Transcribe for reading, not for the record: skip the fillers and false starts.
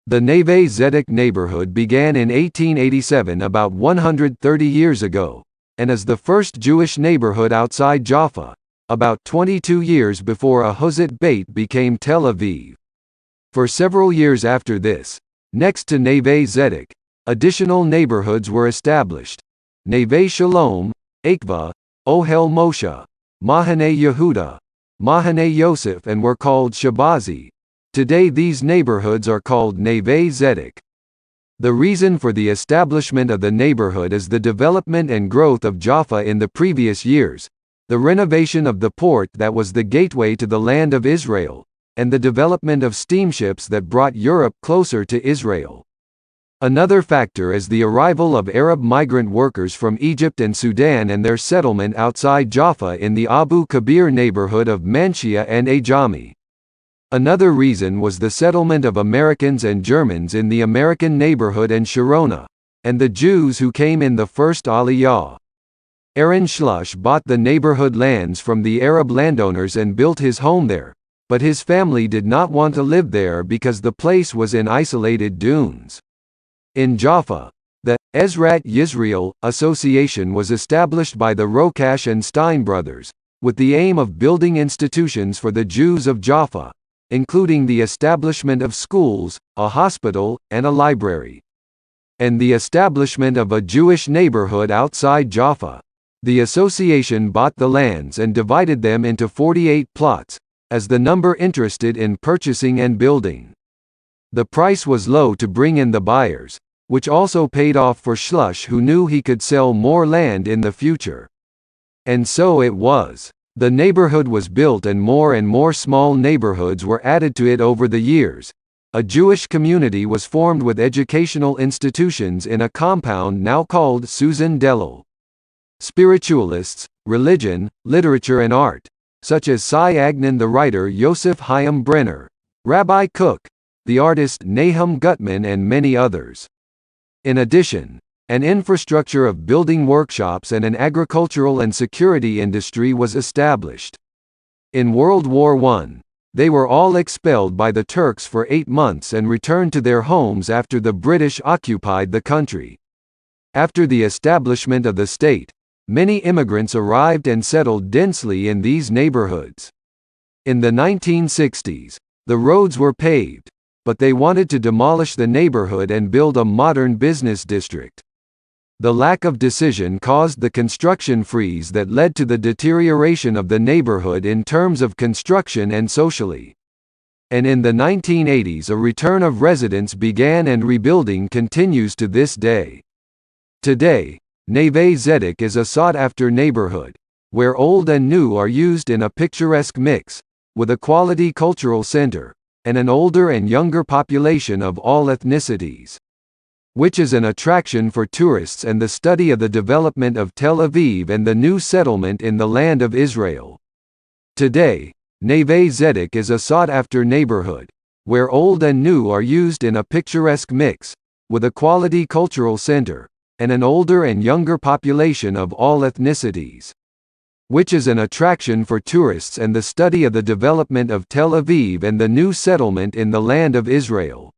The Neve Tzedek neighborhood began in 1887, about 130 years ago, and is the first Jewish neighborhood outside Jaffa, about 22 years before Ahuzat Beit became Tel Aviv. For several years after this, next to Neve Tzedek, additional neighborhoods were established: Neve Shalom, Akva, Ohel Moshe, Mahane Yehuda, Mahane Yosef, and were called Shabazi. Today these neighborhoods are called Neve Tzedek. The reason for the establishment of the neighborhood is the development and growth of Jaffa in the previous years, the renovation of the port that was the gateway to the land of Israel, and the development of steamships that brought Europe closer to Israel. Another factor is the arrival of Arab migrant workers from Egypt and Sudan and their settlement outside Jaffa in the Abu Kabir neighborhood of Manshia and Ajami. Another reason was the settlement of Americans and Germans in the American neighborhood and Sharona, and the Jews who came in the first Aliyah. Aaron Shlush bought the neighborhood lands from the Arab landowners and built his home there, but his family did not want to live there because the place was in isolated dunes. In Jaffa, the Ezrat Yisrael Association was established by the Rokash and Stein brothers, with the aim of building institutions for the Jews of Jaffa, including the establishment of schools, a hospital, and a library, and the establishment of a Jewish neighborhood outside Jaffa. The association bought the lands and divided them into 48 plots, as the number interested in purchasing and building. The price was low to bring in the buyers, which also paid off for Shlush, who knew he could sell more land in the future. And so it was. The neighborhood was built and more small neighborhoods were added to it over the years. A Jewish community was formed with educational institutions in a compound now called Susan Dellel. Spiritualists, religion, literature and art, such as Cy Agnon the writer Yosef Chaim Brenner, Rabbi Kook, the artist Nahum Gutman, and many others. In addition, an infrastructure of building workshops and an agricultural and security industry was established. In World War I, they were all expelled by the Turks for 8 months and returned to their homes after the British occupied the country. After the establishment of the state, many immigrants arrived and settled densely in these neighborhoods. In the 1960s, the roads were paved, but they wanted to demolish the neighborhood and build a modern business district. The lack of decision caused the construction freeze that led to the deterioration of the neighborhood in terms of construction and socially. And in the 1980s a return of residents began and rebuilding continues to this day. Today, Neve Tzedek is a sought-after neighborhood, where old and new are used in a picturesque mix, with a quality cultural center, and an older and younger population of all ethnicities, which is an attraction for tourists and the study of the development of Tel Aviv and the new settlement in the land of Israel. Today, Neve Tzedek is a sought-after neighborhood, where old and new are used in a picturesque mix, with a quality cultural center, and an older and younger population of all ethnicities, which is an attraction for tourists and the study of the development of Tel Aviv and the new settlement in the land of Israel.